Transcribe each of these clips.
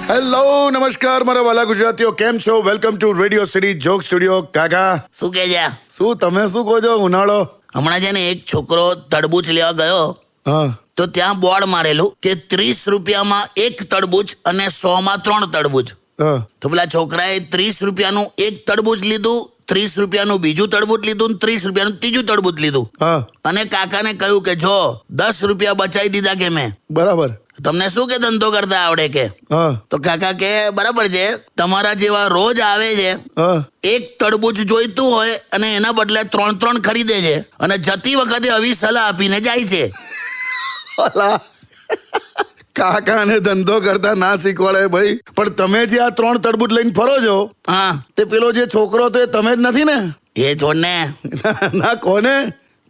Hello નમસ્કાર મારા વાલા ગુજરાતીઓ, કેમ છો? Welcome to radio city joke studio. કાકા શું કે છે? શું તમે શું કહો છો? ઉનાળો હમણાં છે ને એક છોકરો તરબૂચ લેવા ગયો હા તો ત્યાં બોર્ડ મારેલું કે 30 રૂપિયામાં એક તરબૂચ અને 100 માં 3 તરબૂચ. હા તો પેલા છોકરાએ 30 રૂપિયાનું એક તરબૂચ લીધું, 30 રૂપિયાનું બીજું તરબૂચ લીધું, 30 રૂપિયાનું ત્રીજું તરબૂચ લીધું હા અને કાકાને કહ્યું કે જો 10 રૂપિયા બચાવી દીધા કે મેં. બરાબર. તમને શું કે ધંધો કરતા આવડે કે? હા તો કાકા કે બરાબર છે, તમારા જેવા રોજ આવે છે, હા એક તરબૂચ જોઈતું હોય અને એના બદલે 3 ખરીદે છે અને જતી વખતે આવી સલાહ આપીને જાય છે. અલા કાકાને ધંધો કરતા ના શીખવાડે ભાઈ. પણ તમે જે આ 3 તરબૂચ લઈને ફરો છો, હા તે પેલો જે છોકરો તો એ તમે જ નથી ને? એ છોડ ને, ના કોને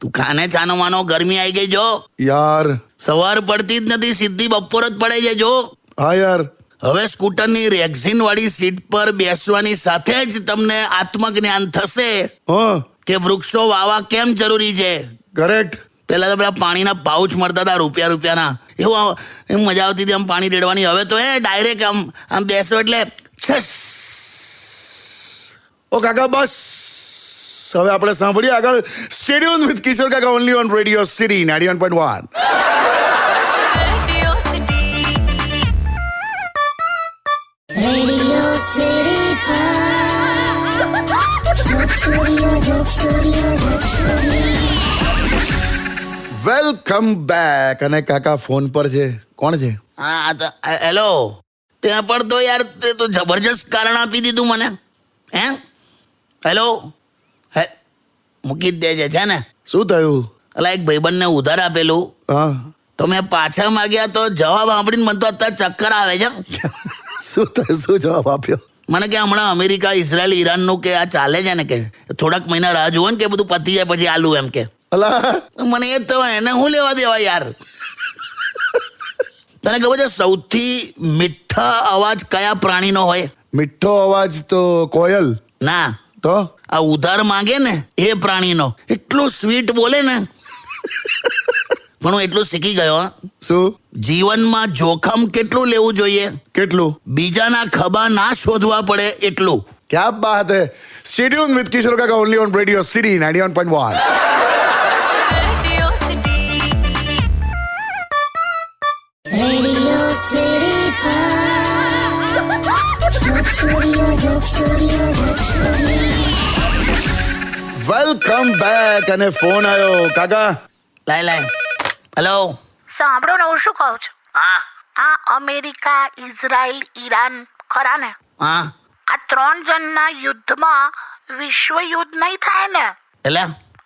તું ખાને ચાનો માનો, ગરમી આવી ગઈ જો. યાર. સવાર પડતી જ નથી, સીધી બપોર જ પડે છે જો. હા યાર. હવે સ્કૂટરની રેક્ઝિન વાળી સીટ પર બેસવાની સાથે જ તમને આત્મજ્ઞાન થશે હા કે વૃક્ષો વાવવા કેમ જરૂરી છે. કરેક્ટ. પેલા તો પેલા પાણીના પાઉચ મળતા હતા રૂપિયાના, એવું મજા આવતી હતી આમ પાણી રેડવાની. હવે તો ડાયરેક્ટ આમ બેસો એટલે છસ. ઓ કાકા બસ હવે આપણે સાંભળીએ આગળ સ્ટેડિયમ વિથ કિશોર કાકા only on radio city 91.1. Radio City Joke Studio. Welcome back. અને કાકા ફોન પર છે. કોણ છે? હા તો હેલો. ત્યાં પણ તો યાર તે તો જબરજસ્ત કારણ આપી દીધું મને. હે હેલો હે મૂકી જ દેજે છે ને. શું થયું? અલા એક ભાઈબંધને ઉધાર આપેલું, હા તો મેં પાછા માગ્યા તો જવાબ સાંભળીને મને તો અત્યારે ચક્કર આવે છે. શું થયું? શું જવાબ આપ્યો? મને કે હમણાં અમેરિકા, ઇઝરાયલ, ઈરાનનું કે આ ચાલે છે ને, કે થોડાક મહિના રાહ જુઓ ને કે બધું પતી જાય પછી આલુ એમ કે. અલા મને એ જ તો એને હું લેવા દેવા યાર. તને ખબર છે સૌથી મીઠા અવાજ કયા પ્રાણીનો હોય? મીઠો અવાજ તો કોયલ. ના, તો આ ઉધાર માંગે ને એ પ્રાણીનો. એટલું સ્વીટ બોલે ને. પણ હું એટલું શીખી ગયો, શું? જીવનમાં જોખમ કેટલું લેવું જોઈએ, કેટલું? બીજાના ખભા ના શોધવા પડે એટલું. ક્યાં બાત હે. સ્ટેડિયમ વિથ કિશોર કાકા only on radio city 91.1. Radio City Joke Studio. Welcome back. અને ફોન આવ્યો કાકા. લાય હેલો. સાંભળો ને, હું શું કહું છું, હા આ અમેરિકા, ઇઝરાયલ, ઈરાન ખરા ને, હા આ 3 જણના યુદ્ધમાં વિશ્વ યુદ્ધ નહીં થાય ને? એટલે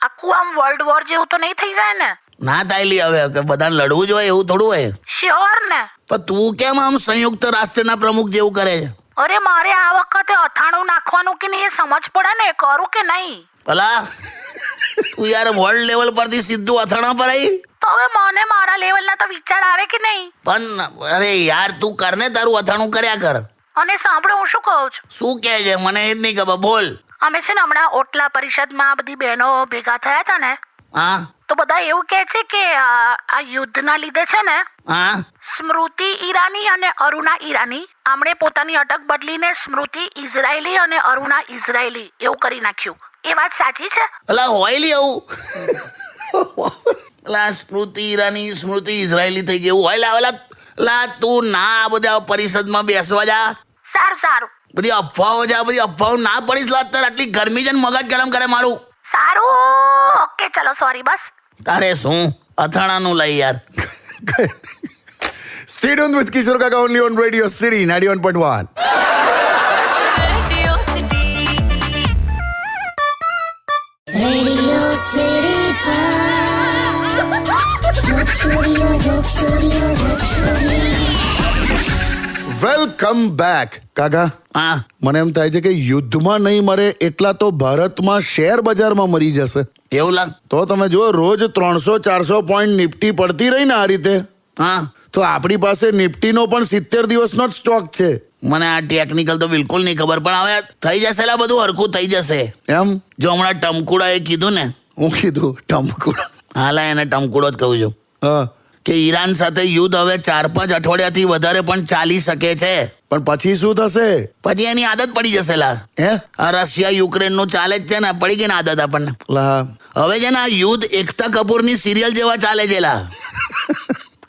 આખું આમ વર્લ્ડ વોર જેવું તો નહીં થઈ જાય ને? ના થાય લી, હવે કે બધાને લડવું જ હોય એવું થોડું હોય. શ્યોર ને? પણ તું કેમ આમ સંયુક્ત રાષ્ટ્રના પ્રમુખ જેવું કરે છે? અરે મારે આ વખતે અથાણું નાખવાનું કે નહીં એ સમજ પડે ને, કરું કે નહીં? ભલા તું યાર વર્લ્ડ લેવલ પરથી સીધું અથાણા પર આવી. તો હવે મને મારા લેવલના તો વિચાર આવે કે નહીં? પણ અરે યાર તું કર ને, તારું અથાણું કર્યા કર. અને સાંભળો, હું શું કહું છું, શું કહે છે મને એ જ નહીં ખબર, બોલ. અમે છે ને હમણાં ઓટલા પરિષદમાં બધી બહેનો ભેગા થયા હતા ને, હા તો બધા એવું કહે છે કે આ યુદ્ધના લીધે છે ને હા સ્મૃતિ ઈરાની અને અરુણા ઈરાની આમણે પોતાની અટક બદલીને સ્મૃતિ ઇઝરાયલી અને અરુણા ઇઝરાયલી એવું કરી નાખ્યું. એ વાત સાચી છે? અલા હોય લી આવું. અલા સ્મૃતિ ઈરાની સ્મૃતિ ઇઝરાયલી થઈ ગયું હોય લાવેલા. લા તું ના આ બધા પરિષદમાં બેસવા જા. સારું બધી અફવાઓ છે, બધી અફવાઓ ના પડીશ. લા અત્યારે આટલી ગરમી છે ને મગજ ગરમ કરે મારું. સારું, ઓકે ચલો, સોરી, બસ. તારે શું અથાણાનું લઈ યાર. સ્ટેડિયમ વિથ કિશોર કાકા only on radio city 91.1. Radio City Joke Studio. Welcome back. કાકા હા મને એમ થાય છે કે યુદ્ધમાં નહીં મરે એટલા તો ભારતમાં શેર બજારમાં મરી જશે. એવું લાગ. તો તમે જો રોજ 300-400 પોઈન્ટ નિફ્ટી પડતી રહી ને આ રીતે, હા તો આપણી પાસે નિફ્ટીનો પણ 70 દિવસનો જ સ્ટોક છે. મને આ ટેકનિકલ તો બિલકુલ નહીં ખબર, પણ હવે થઈ જશે લા, બધું હરખું થઈ જશે. એમ? જો હમણાં ટમકુડાએ કીધું ને. હું કીધું? ટમકુડા? હાલા એને ટમકુડો જ કહું છું. હા કે ઈરાન સાથે યુદ્ધ હવે 4-5 અઠવાડિયાથી વધારે પણ ચાલી શકે છે. પણ પછી શું થશે? પછી એની આદત પડી જશે લા. હે આ રશિયા યુક્રેન નું ચાલે જ છે ને, પડી ગઈ ને આદત આપણને. લા હવે છે ને આ યુદ્ધ એકતા કપૂરની સિરિયલ જેવા ચાલે છે લા.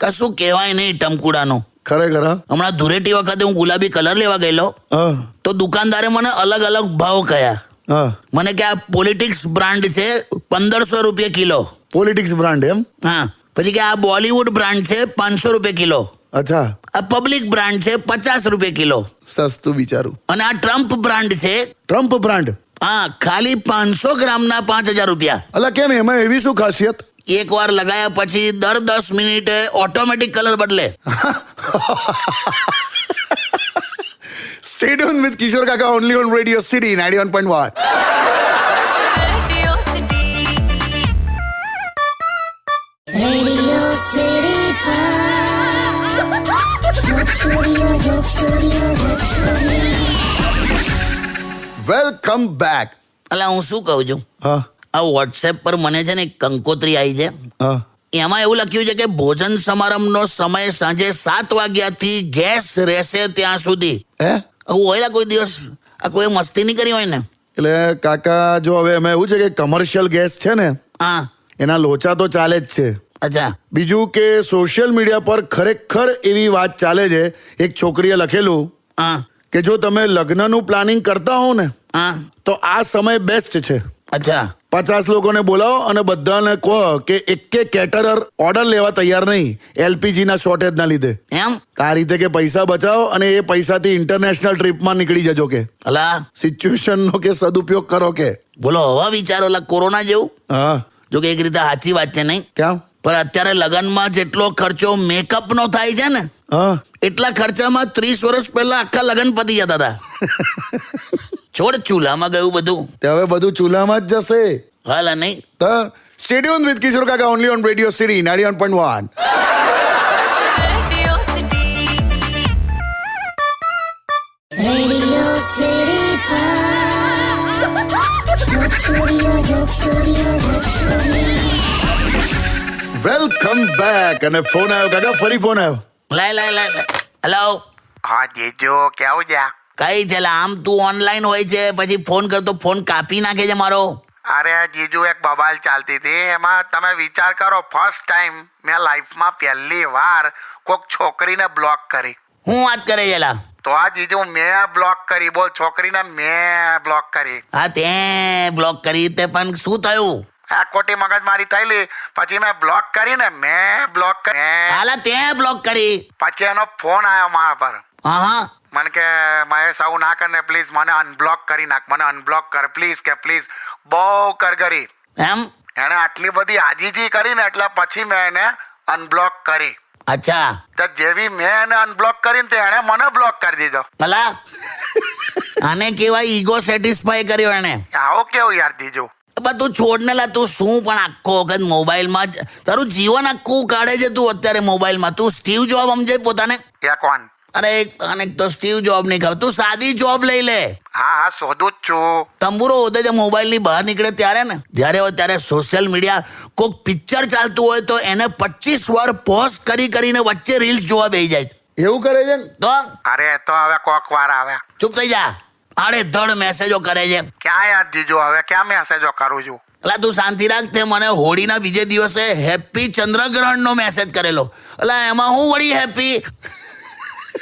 કશું કહેવાય નહીં ટમકુડાનું. ખરેખર હા? હમણાં ધૂળેટી વખતે હું ગુલાબી કલર લેવા ગયેલો હા તો દુકાનદારે મને અલગ અલગ ભાવ કહ્યા. હા મને કે આ પોલિટિક્સ બ્રાન્ડ છે 1500 રૂપિયા કિલો. પોલિટિક્સ બ્રાન્ડ એમ? હા. પછી કે આ બોલિવૂડ બ્રાન્ડ છે 500 રૂપિયા કિલો. અચ્છા, આ પબ્લિક બ્રાન્ડ છે 50 રૂપિયા કિલો. સસ્તું બિચારું. અને આ ટ્રમ્પ બ્રાન્ડ છે, ટ્રમ્પ બ્રાન્ડ? હા, ખાલી 500 ગ્રામના 5000 રૂપિયા. અલા કેમ, એમાં એવી શું ખાસિયત? એક વાર લગાયા પછી દર 10 મિનિટે ઓટોમેટિક કલર બદલે. Stay tuned with Kishore Kaka only on Radio City 91.1. Radio City Joke Studio, Joke Studio, Joke Studio. Welcome back. અલા હું શું કહું છું, હા આ વોટ્સએપ પર મને છે ને એક કંકોત્રી આવી છે. હા એમાં એવું લખ્યું છે કે ભોજન સમારંભનો સમય સાંજે 7 વાગ્યાથી ગેસ રહેશે ત્યાં સુધી. હે આવું હોય કોઈ દિવસ? આ કોઈ મસ્તી નહીં કરી હોય ને? એટલે કાકા જો હવે એમાં એવું છે કે કમર્શિયલ ગેસ છે ને હા. એના લોચા તો ચાલે જ છે. અચ્છા. બીજું કે સોશિયલ મીડિયા પર ખરેખર એવી વાત ચાલે છે, એક છોકરીએ લખેલું હા. કે જો તમે લગ્નનું પ્લાનિંગ કરતા હો ને હા. તો આ સમય બેસ્ટ છે. અચ્છા. 50 લોકોને બોલાવો અને બધાને કહો કે એકે કેટરર ઓર્ડર લેવા તૈયાર નહીં LPG ના શોર્ટેજ ના લીધે. એમ? આ રીતે કે પૈસા બચાવો અને એ પૈસાથી ઇન્ટરનેશનલ ટ્રીપમાં નીકળી જજો કે. અલા સિચ્યુએશનનો કે સદુપયોગ કરો કે. બોલો હવે વિચારો, લા કોરોના જેવું. હા જો કે એક રીતે સાચી વાત છે નહીં, ક્યાં? પણ અત્યારે લગ્નમાં જેટલો ખર્ચો મેકઅપ નો થાય છે ને હા એટલા ખર્ચામાં 30 વર્ષ પહેલા આખા લગ્ન પતી જતા હતા. છોડ ચૂલામાં ગયું બધું. તે હવે બધું ચૂલામાં જ જશે. હાલા નહીં. તો સ્ટે ટ્યુન્ડ વિથ કિશોર કાકા only on radio city 91.1. Radio City Joke Studio, Joke Studio, Joke Studio. Welcome back. અને ફોન આવ્યો કાકા, ફરી ફોન આવ્યો. લાય. હેલો. હા જીજો, કેવું છે? કઈ છે લા? આમ તું ઓનલાઈન હોય છે પછી ફોન કરતો ફોન કાપી નાખે છે મારો. અરે જીજુ, એક બબાલ ચાલતી હતી, એમાં તમે વિચાર કરો, ફર્સ્ટ ટાઈમ મેં લાઈફમાં પહેલી વાર કોઈક છોકરીને બ્લોક કરી. હું વાત કરે છે લા? તો આ જીજુ મેં બ્લોક કરી, બોલ, છોકરીને મેં બ્લોક કરી. હા તે બ્લોક કરી તે પણ શું થયું? આ ખોટી મગજમારી થયેલી, પછી મેં બ્લોક કરીને મેં બ્લોક કરી. હાલા તે બ્લોક કરી? પછી એનો ફોન આવ્યો મારા પર. હા. મને કે મહેશ આવું ના કર ને પ્લીઝ, મને અનબ્લોક કરી નાખ, મને અનબ્લોક કર પ્લીઝ, કે પ્લીઝ. બહુ કરગરી. એમ? એને આટલી બધી આજીજી કરી ને એટલે પછી મેં એને અનબ્લોક કરી. અચ્છા. તો જેવી મેં એને અનબ્લોક કરીને તે એને મને બ્લોક કરી દીધો. ભલા આને કેવાય ઈગો સેટિસ્ફાય કર્યો એને. આવો કેવું યાર જીજુ? તું છોડ ને લા, તું શું પણ આખો વખત મોબાઈલમાં જ તારું જીવન આખું કાઢે છે તું અત્યારે મોબાઈલમાં. તું સ્ટીવ જોબ સમજે પોતાને? એ કોણ? અરે અને તો સ્ટીવ જોબ નહીં ખાવ, તું સાદી જોબ લઈ લે. હા શોધું જ છું. તંબુરો હોતે જે મોબાઈલની બહાર નીકળે ત્યારે ને, જ્યારે હોય ત્યારે સોશિયલ મીડિયા કોઈક પિક્ચર ચાલતું હોય તો એને 25 વાર પોઝ કરીને વચ્ચે રીલ્સ જોવા બેસી જાય. એવું કરે છે ને? તો અરે એ તો હવે કોક વાર આવ્યા. ચૂપ થઈ જા. આડેધડ મેસેજો કરે છે. ક્યાં યાર જીજુ, હવે ક્યાં મેસેજો કરું છું? અલા તું શાંતિ રાખ. તે મને હોળીના બીજે દિવસે હેપી ચંદ્રગ્રહણનો મેસેજ કરેલો. અલા એમાં હું વળી હેપી?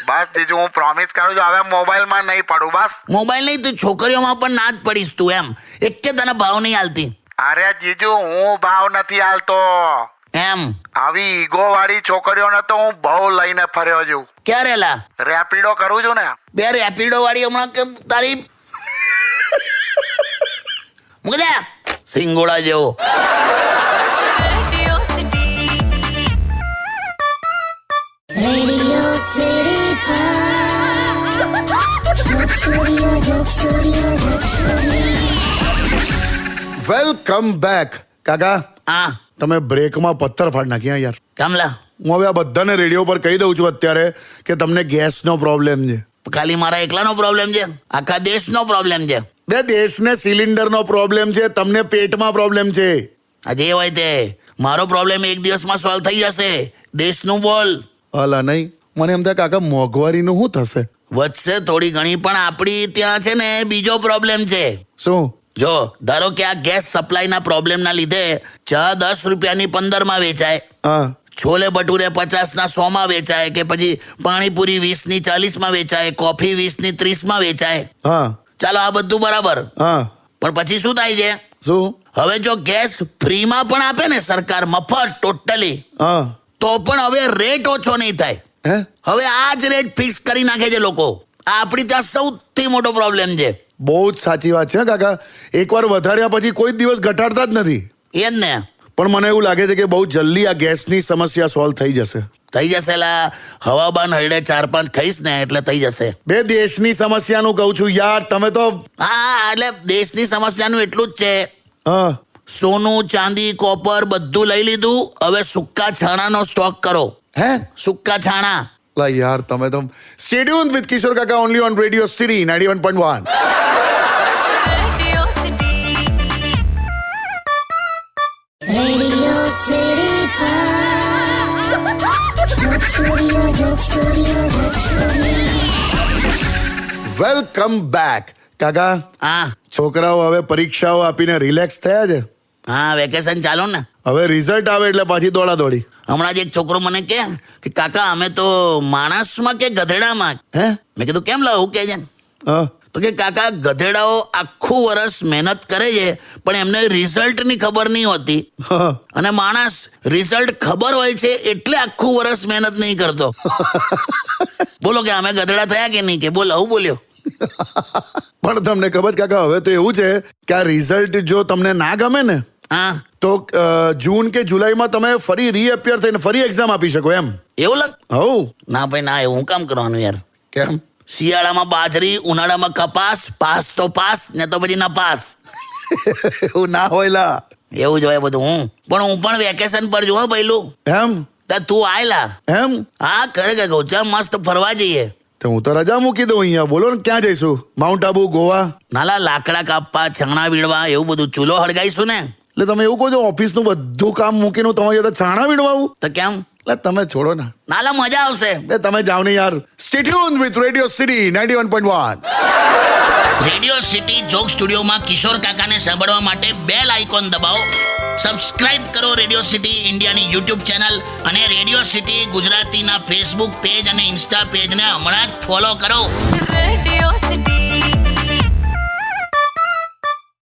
બસ જીજુ, હું પ્રોમિસ કરું છું હવે મોબાઈલમાં નહીં પડું. બસ મોબાઈલ નહીં, તું છોકરીઓમાં પણ ના જ પડીશ તું એમ. એક કે તને ભાવ નહીં આલતી અરે જીજુ, હું ભાવ નથી આલતો. એમ? આવી ઈગો વાળી છોકરીઓને તો હું બહુ લઈને ફર્યો છું. ક્યારે લા? રેપિડો કરું છું ને. બે રેપિડો વાળી હમણાં કેમ તારી મુકદે સિંગોડા જેવો. Radio City Joke Studio, Joke Studio, Joke Studio. Welcome back. કાકા હા તમે બ્રેકમાં પથ્થર ફાડ નાખ્યા યાર. કામલા હું હવે આ બધાને રેડિયો પર કહી દઉં છું અત્યારે કે તમને ગેસનો પ્રોબ્લેમ છે. ખાલી મારા એકલાનો પ્રોબ્લેમ છે? આખા દેશનો પ્રોબ્લેમ છે. બે દેશને સિલિન્ડરનો પ્રોબ્લેમ છે, તમને પેટમાં પ્રોબ્લેમ છે. આ જે હોય તે મારો પ્રોબ્લેમ એક દિવસમાં સોલ્વ થઈ જશે. દેશનું બોલ. અલા નહીં, મને એમ થાય કાકા મોંઘવારીનું શું થશે? વધશે થોડી ઘણી, પણ આપણી ત્યાં છે ને બીજો પ્રોબ્લેમ છે. શું? જો ધારો કે આ ગેસ સપ્લાયના પ્રોબ્લેમના લીધે ચા 10 રૂપિયાની 15માં વેચાય, હા છોલે ભટુરે 50ના 100માં વેચાય, કે પછી પાણીપુરી 20ની 40માં વેચાય, કોફી 20ની 30માં વેચાય. હા ચાલો આ બધું બરાબર, હા. પણ પછી શું થાય છે? શું? હવે જો ગેસ ફ્રીમાં પણ આપે ને સરકાર, મફત ટોટલી, હા. તો પણ હવે રેટ ઓછો નહીં થાય. હે? હવે આ જ રેટ ફિક્સ કરી નાખે છે લોકો. આ આપણી ત્યાં સૌથી મોટો પ્રોબ્લેમ છે. બહુ જ સાચી વાત છે હે કાકા. એકવાર વધાર્યા પછી કોઈ દિવસ ઘટાડતા જ નથી. એ જ ને. પણ મને એવું લાગે છે કે બહુ જલ્દી આ ગેસની સમસ્યા સોલ્વ થઈ જશે. થઈ જશે લા. હવાબાન હરડે 4-5 ખાઈશ ને એટલે થઈ જશે. બે દેશની સમસ્યાનું કહું છું યાર, તમે તો. હા એટલે દેશની સમસ્યાનું એટલું જ છે. હા. સોનું, ચાંદી, કોપર બધું લઈ લીધું. હવે સુક્કા છાણાનો સ્ટોક કરો. હે? સુક્કા છાણા. લા યાર, તમે તો. સ્ટે ટ્યુન્ડ વિથ કિશોર કાકા only on radio city 91.1. Radio City Joke Studio. Welcome back. કાકા, હા છોકરાઓ હવે પરીક્ષાઓ આપીને રિલેક્સ થયા છે. હા વેકેશન ચાલો ને. હવે રિઝલ્ટ આવે એટલે પાછી દોડાદોડી. હમણાં જ એક છોકરો મને કહે કે કાકા અમે તો માણસમાં કે ગધેડામાં. હે? મેં કીધું કેમ લાવું કે છે? હા. તો કે કાકા ગધેડાઓ આખું વર્ષ મહેનત કરે છે પણ એમને રિઝલ્ટની ખબર નહીં હોતી, હા. અને માણસ રિઝલ્ટ ખબર હોય છે એટલે આખું વર્ષ મહેનત નહીં કરતો. બોલો કે અમે ગધેડા થયા કે નહીં? કે બોલ આવું બોલ્યો. પણ તમને ખબર છે કાકા, હવે તો એવું છે કે આ રિઝલ્ટ જો તમને ના ગમે ને હા તો જૂન કે જુલાઈમાં તમે ફરી રીઅપિયર થઈને ફરી એક્ઝામ આપી શકો એમ. એવું લાગ? હવ. ના ભાઈ ના, એવું કામ કરવાનું યાર. કેમ? શિયાળામાં બાજરી, ઉનાળામાં કપાસ, પાસ તો પાસ ને તો પછી ના પાસ. એવું ના હોય લા. એવું જ હોય બધું. પણ હું પણ વેકેશન પર જોઉં પહેલું. એમ? તું આયલા? એમ? હા ખરેખર કહું છું, મસ્ત ફરવા જઈએ. તો હું તો રજા મૂકી દઉં અહીંયા. બોલો ને ક્યાં જઈશું? માઉન્ટ આબુ, ગોવા? નાલા લાકડા કાપવા, છાણા વીણવા, એવું બધું. ચૂલો હળગાઈશું ને. એટલે તમે એવું કહો છો ઓફિસનું બધું કામ મૂકીને હું તમારી જોડે છાણા વીણવાવું? તો કેમ? એટલે તમે છોડો ને. નાલા મજા આવશે. એ તમે જાઓ ને યાર. Stay tuned with radio city 91.1. Radio city joke સ્ટુડિયોમાં કિશોર કાકાને સાંભળવા માટે બેલ આઇકોન દબાવો. સબસ્ક્રાઇબ કરો રેડિયો સિટી ઇન્ડિયાની યુટ્યુબ ચેનલ, અને રેડિયો સિટી ગુજરાતીના ફેસબુક પેજ અને ઇન્સ્ટા પેજને હમણાં જ ફોલો કરો. રેડિયો